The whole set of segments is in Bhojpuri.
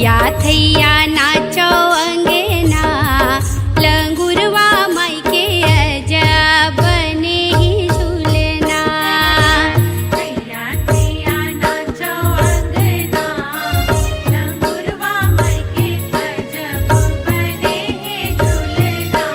थैया थैया नाचो अंगना लंगुरवा माई के अजब बने ही झूलना। थैया थैया नाचो अंगना लंगुरवा माई के अजब बने हैं झूलना।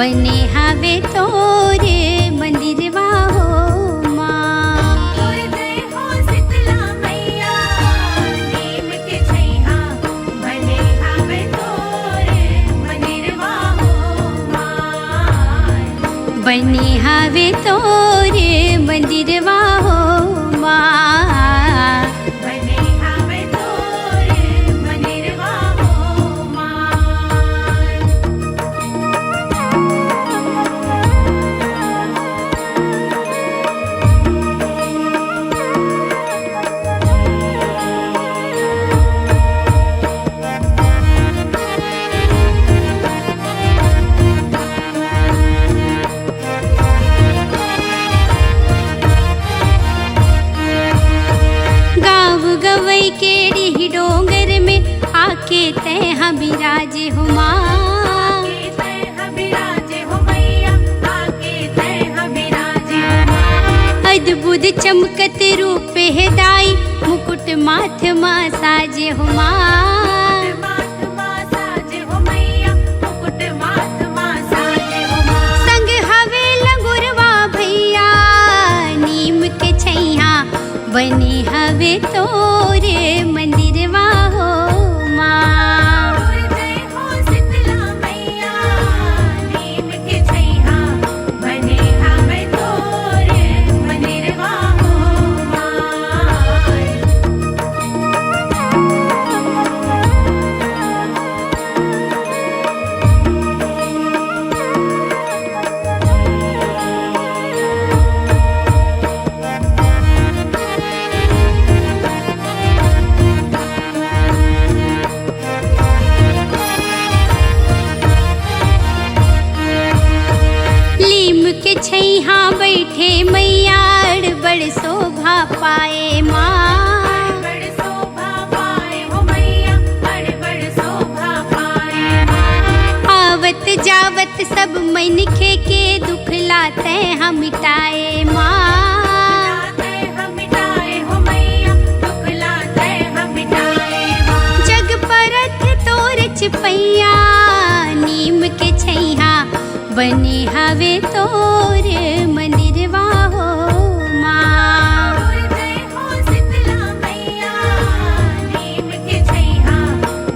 बने हवे तोरे मंदिरवा हो माँ। तोर दे हो शीतला मैया नीम के छैया बने हवे तोरे मंदिरवा हो माँ। बने हवे तोरे मंदिरवा हो माँ। बने हवे तोरे मंदिरवा हो माँ। गाँव गवई के डीह डोंगर में आके तय हम बिराजे हो माँ। आके तै हबिराजे हो मैया आके तै हबिराजे हो माँ। अद्भुत चमकत रूप है दाई मुकुट माथ माँ साजे हो माँ। माथ माँ साजे हो मैया मुकुट माथ माँ साजे हो माँ। संग हवे लंगुरवा भैया नीम के छैया बने हवे तोरे मंदिरवा हो माँ। तोर दे हो शीतला मैया नीम के छैया बने हवे तोरे मंदिरवा हो माँ। लीम के छैया बैठे मैया बड़ शोभा पाए माँ। बड़ शोभा पाए हो मैया बड़ शोभा पाए माँ। आवत जावत सब मनखे के दुख लाते हम मिटाए माँ। लाते हम मिटाए हो मैया दुख लाते हम मिटाए माँ। जग परत तोर चिपैया नीम के छैया बने हवे तोर मंदिरवा हो माँ। तोर दे हो शीतला मैया नीम के छैया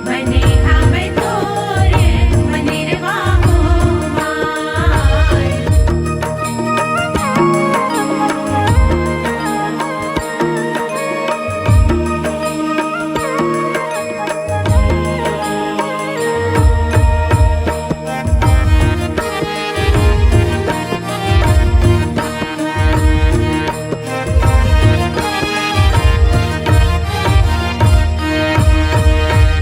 बने हवे तोरे मंदिरवा हो माँ।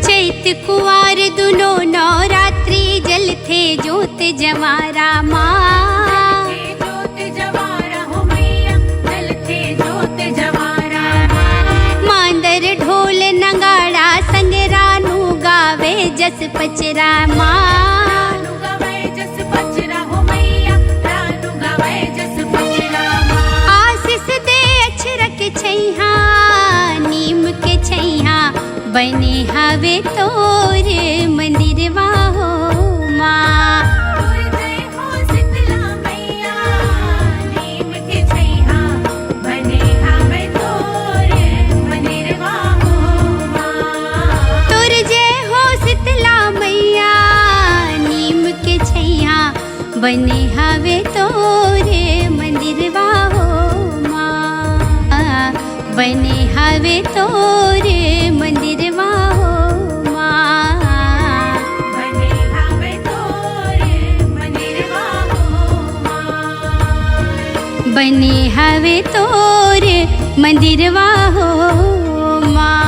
चैत कुवार दुनो नवरात्रि जल थे जोत जवारा माँ। थे जोत जवारा हो मैया जल थे जोत जवारा माँ। मांदर ढोल नगाड़ा संग रानू गावे जस पचरा माँ। रानू गावे जस पचरा हो मैया रानू गावे जस पचरा माँ। आशीष दे अक्षरक छैया नीम के छैया बने हवे तोर मंदिरवा हो माँ। तोर दे हो शीतला मैया नीम के छैया बने हवे तोरे मंदिरवा हो माँ। तोर जय हो शीतला मैया नीम के छैया बने हवे तोरे मंदिरवा हो माँ। बने हवे तोरे मंदिरवा हो माँ। बने हवे तोरे मंदिरवा हो माँ। बने हवे तोरे मंदिरवा हो माँ।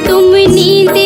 तुम नींद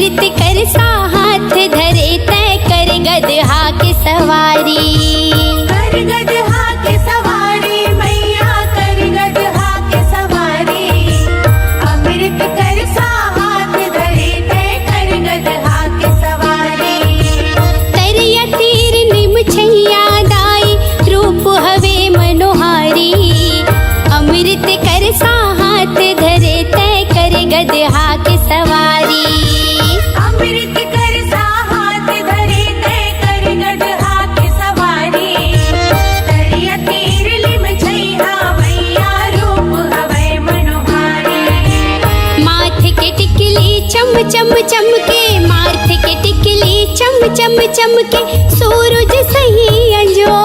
अमृत कर सा हाथ धरे तय कर गदहा के सवारी। कर गदहा के सवारी मैया कर गदहा के सवारी। अमृत कर सा हाथ धरे तय कर गदहा के सवारी। तरिया तीर निम छैया दाई रूप हवे मनोहारी। अमृत कर सा हाथ धरे तय कर गदहा के सवारी। अमृत कर सा हाथ धरे तय कर गदहा के सवारी। तरिया तीर लिम छैया मैया रूप हवै मनोहारी। माथ के टिकली चम चम चमके, माथ के टिकली चम चम चमके, सूरज सही अंजो।